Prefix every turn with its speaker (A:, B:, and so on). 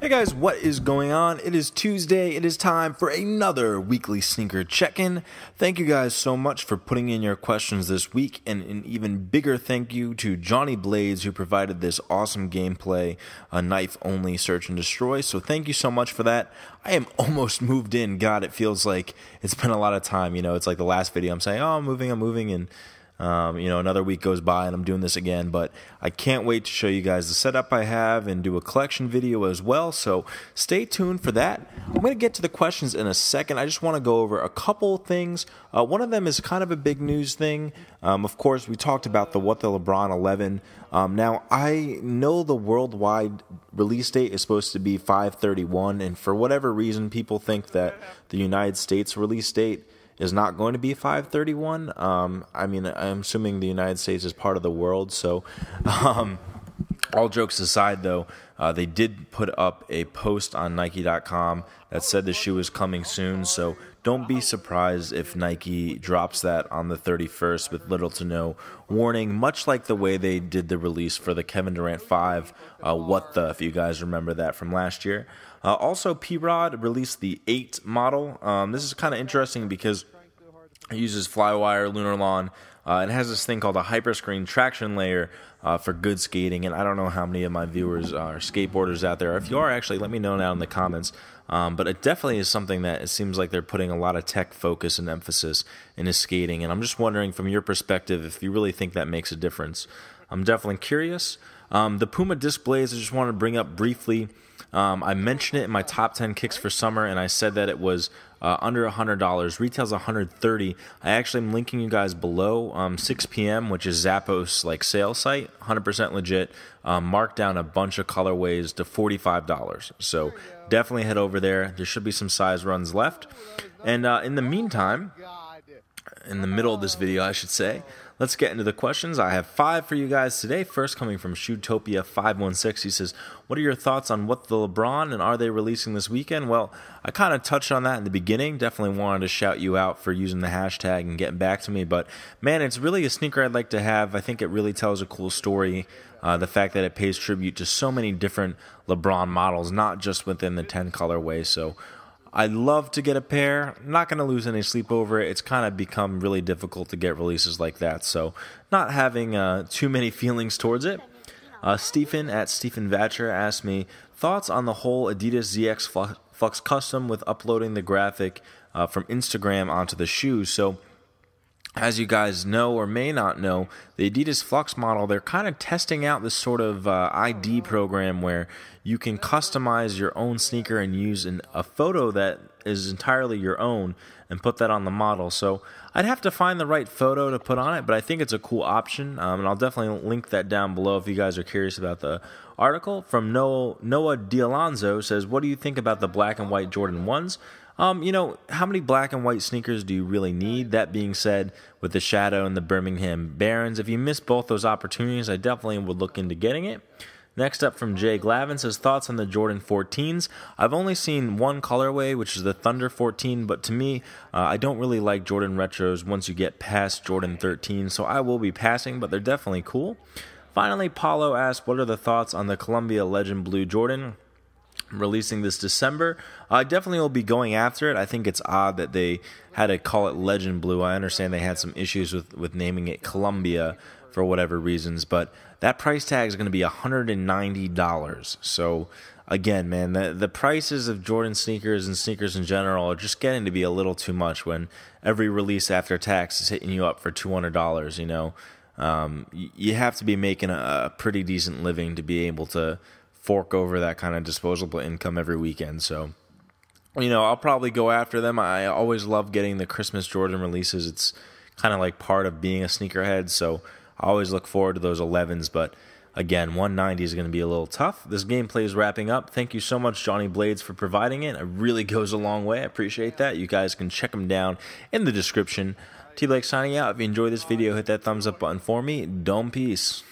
A: Hey guys, what is going on? It is Tuesday. It is time for another weekly sneaker check-in. Thank you guys so much for putting in your questions this week, and an even bigger thank you to Jhonny Blades, who provided this awesome gameplay, a knife-only search and destroy. So thank you so much for that. I am almost moved in. God, it feels like it's been a lot of time. You know, it's like the last video I'm saying, oh, I'm moving, and another week goes by and I'm doing this again, but I can't wait to show you guys the setup I have and do a collection video as well, so stay tuned for that. I'm going to get to the questions in a second. I just want to go over a couple things. One of them is kind of a big news thing. Of course, we talked about the LeBron 11. Now, I know the worldwide release date is supposed to be 5/31, and for whatever reason, people think that the United States release date is not going to be 5/31. I'm assuming the United States is part of the world, so all jokes aside, though, they did put up a post on Nike.com that said the shoe is coming soon, so don't be surprised if Nike drops that on the 31st with little to no warning, much like the way they did the release for the Kevin Durant 5, if you guys remember that from last year. Also, P-Rod released the 8 model. This is kind of interesting because it uses Flywire, Lunar Lawn, and it has this thing called a Hyperscreen traction layer for good skating. And I don't know how many of my viewers are skateboarders out there. If you are, actually, let me know down in the comments. But it definitely is something that it seems like they're putting a lot of tech focus and emphasis into skating. And I'm just wondering, from your perspective, if you really think that makes a difference. I'm definitely curious. The Puma disc blades, I just want to bring up briefly. I mentioned it in my top 10 kicks for summer, and I said that it was under $100. Retails $130. I actually am linking you guys below. 6 p.m., which is Zappos sales site, 100% legit. Marked down a bunch of colorways to $45. So definitely head over there. There should be some size runs left. And in the meantime, in the middle of this video, I should say, let's get into the questions. I have 5 for you guys today. First, coming from Shootopia516, he says, what are your thoughts on what the LeBron, and are they releasing this weekend? Well, I kind of touched on that in the beginning. Definitely wanted to shout you out for using the hashtag and getting back to me. But, man, it's really a sneaker I'd like to have. I think it really tells a cool story. The fact that it pays tribute to so many different LeBron models, not just within the 10 colorway. So I'd love to get a pair. I'm not going to lose any sleep over it. It's kind of become really difficult to get releases like that, so not having too many feelings towards it. Stephen at Stephen Vatcher asked me, thoughts on the whole Adidas ZX Flux custom with uploading the graphic from Instagram onto the shoe. So as you guys know or may not know, the Adidas Flux model, they're kind of testing out this sort of ID program where you can customize your own sneaker and use a photo that is entirely your own and put that on the model. So I'd have to find the right photo to put on it, but I think it's a cool option, and I'll definitely link that down below if you guys are curious about the article. From Noah D'Alonzo says, what do you think about the black and white Jordan 1s? How many black and white sneakers do you really need? That being said, with the Shadow and the Birmingham Barons, if you missed both those opportunities, I definitely would look into getting it. Next up from Jay Glavin says, thoughts on the Jordan 14s? I've only seen one colorway, which is the Thunder 14, but to me, I don't really like Jordan retros once you get past Jordan 13, so I will be passing, but they're definitely cool. Finally, Paulo asked, what are the thoughts on the Columbia Legend Blue Jordan? Releasing this December. I definitely will be going after it. I think it's odd that they had to call it Legend Blue. I understand they had some issues with naming it Columbia for whatever reasons, but that price tag is going to be $190. So again, man, the prices of Jordan sneakers and sneakers in general are just getting to be a little too much when every release after tax is hitting you up for $200. You have to be making a pretty decent living to be able to fork over that kind of disposable income every weekend. So, I'll probably go after them. I always love getting the Christmas Jordan releases. It's kind of like part of being a sneakerhead, so I always look forward to those 11s, but again, 190 is going to be a little tough. This gameplay is wrapping up. Thank you so much, Jhonny Blades, for providing it. It really goes a long way. I appreciate that. You guys can check them down in the description. TBlake signing out. If you enjoyed this video, hit that thumbs up button for me. Dome peace.